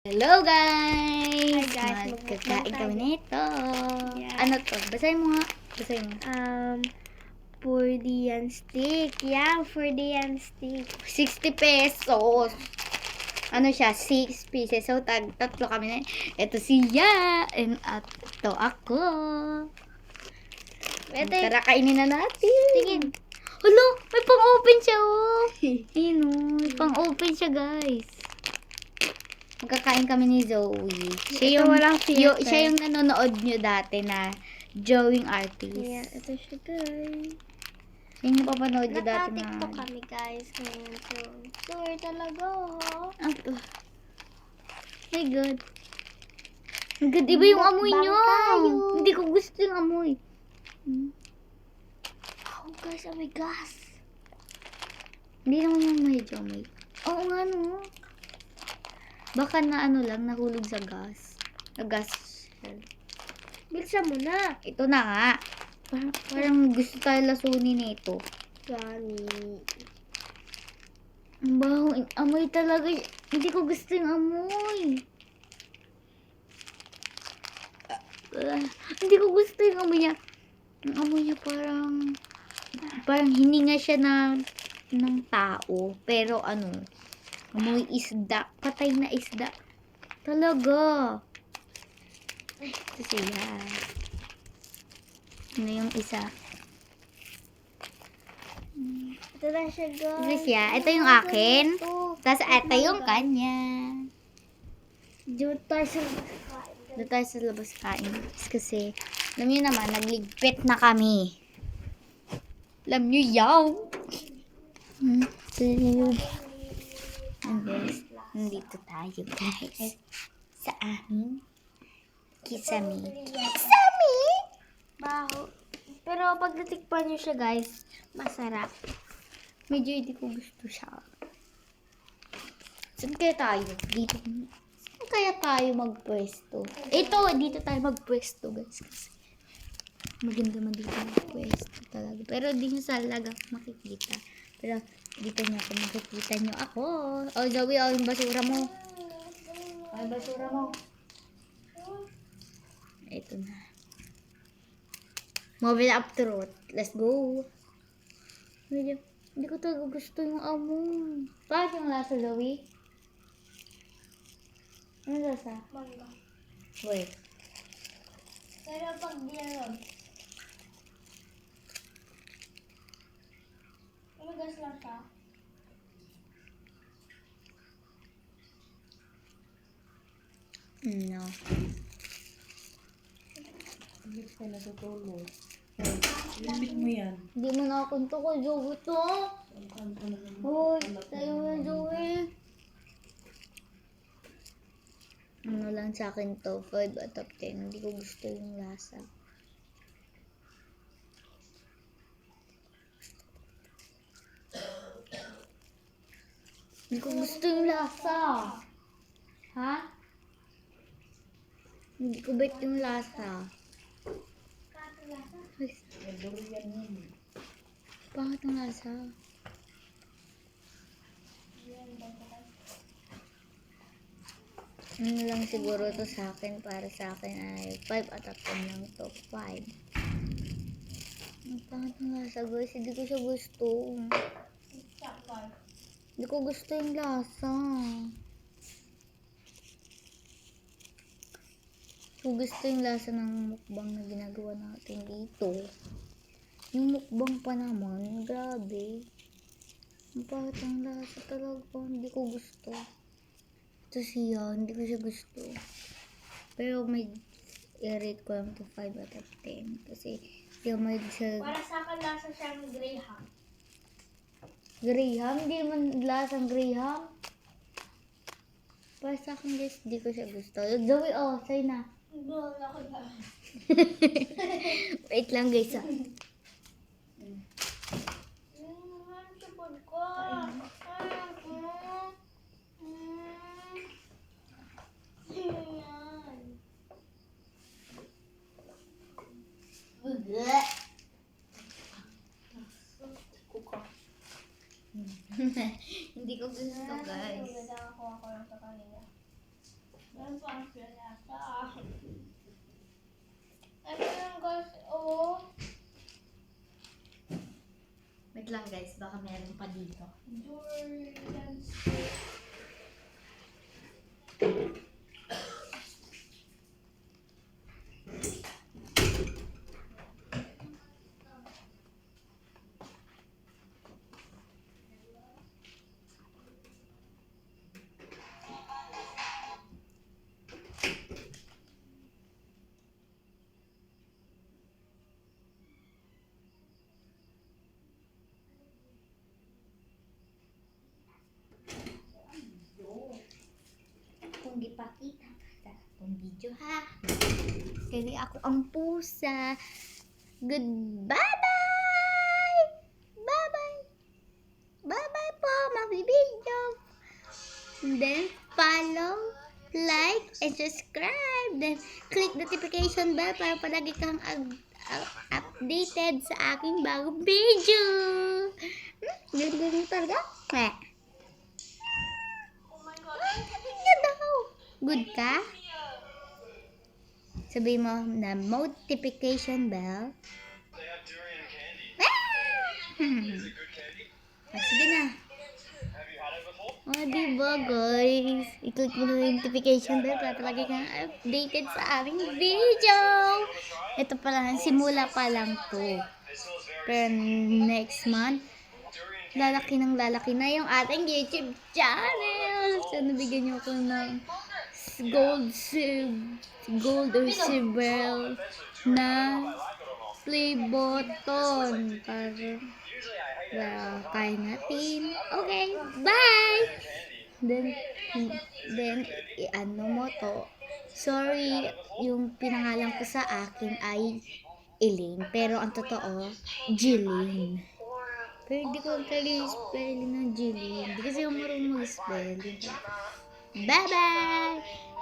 Hello guys! Hi guys, Magkakain kami nito. Yeah. Ano to? Basahin mo nga. Basahin mo. Fordian stick. Yeah, Fordian stick. 60 pesos. Ano siya? 6 pieces. So, tatlo kami na. Ito siya. And ito ako. Tara, kainin na natin. Tingin. Hala! May pang-open siya oh. Ayun oh. May pang-open siya guys. Magkakain kami ni Zoe. Siya yung, siya yung nanonood nyo dati na drawing artist. Yeah, ito siya guys. Siya yung napapanood nyo dati na. Nakatiktok kami guys ngayon. So, sure talaga oh. Ito. My God. Ang God, iba yung amoy Mukbang nyo. tayo. Hindi ko gusto yung amoy. Oh guys, oh my gosh. Hindi naman yung medyo amoy. Oo nga no. Baka na ano lang, nahulog sa gas. Gas shell. Bilsan mo na. Ito na nga. Parang gusto tayo lasunin nito. Gani. Ang baho. Amoy talaga. Hindi ko gusto yung amoy. Hindi ko gusto yung amoy niya. Yung amoy niya parang hininga siya ng tao. Pero ano, amoy isda. Patay na isda. Talaga. Ito siya. Ano yung isa? Ito na siya guys. Ito siya. Ito yung akin. Tapos ito yung kanya. Doon tayo sa Doon tayo sa labas kain. Kasi, alam nyo naman, nagligpit na kami. Alam nyo yaw. And guys, nandito tayo guys. Sa aming kisame. Kisame! baho. Pero pag natikpan nyo siya guys, masarap. Medyo hindi ko gusto siya. Saan kaya tayo? Dito. Saan kaya tayo magpwesto? Ito, dito tayo magpwesto guys. Kasi maganda man dito magpwesto talaga. Pero di nyo talaga makikita. Pero dito nyo ako makikita nyo ako. Oh, Zoe, oh, yung basura mo. Oh, yung basura mo. Ito na. Mobile up to road. Let's go. Hindi ko talaga gusto yung amoy. Bakit yung lasa, Zoe? Ano lasa? Mangga. Wait. Pero pag diyan, ano gas lang siya? No. Limit ka natutulog. Limit mo yan. Hindi mo nakakunto ko, Zoe to. Hoy, tayo na, Zoe. Ano lang sa akin to, 5 out of 10. Hindi ko gusto yung lasa. Hindi ko gusto yung lasa. Ha? Hindi ko bet yung lasa. Ay, Durian yun. bakit ang lasa? Ano lang siguro to sa akin, para sa akin ay 5 out of 10 lang to. 5. Ang pangit ng lasa guys, hindi ko siya gusto. Hindi ko gusto yung lasa. Kung gusto yung lasa ng mukbang na ginagawa natin dito. Yung mukbang pa naman, grabe. Ang pangit ng lasa talaga, hindi ko gusto. Ito siya, hindi ko siya gusto. Pero may i-rate ko lang to 5 out of 10. Kasi yung may sa Para sa akin, lasa siyang Graham. Graham, hindi naman lasang Graham. Para sa akin guys, hindi ko siya gusto. Zoe, oh, sa'yo na. Doon ako na. Wait lang guys ah. Supod ko. Hindi ko gusto guys. Ako lang sa kanila. Ano yung guys, oh? Wait lang guys, baka meron pa dito. Jordan. Kung gipakita ka sa akong video ha. Kasi ako ang pusa. Goodbye bye! Bye bye! Bye bye po mga video. Then follow, like, and subscribe. Then click notification bell para palagi kang updated sa aking bagong video. Ganun talaga? Yan daw. Good ka? Sabihin mo na notification bell. They have durian candy. Ah! Is it good candy? Sige na. Have you had it before? O, diba guys? I-click mo na yung notification bell para palagi kang updated sa aming video. Ito pa lang, simula pa lang to. It smells very Pero next month, lalaki na yung ating YouTube channel. So, nabigyan niyo ako ng gold or silver na play button para kaya natin. Okay, bye! Then i-ano mo to. Sorry, yung pinangalan ko sa akin ay Elaine, pero ang totoo, Jillian. Pero hindi ko kaya spelling ng Jillian. Hindi kasi ako marunong mag-spelling. Bye-bye!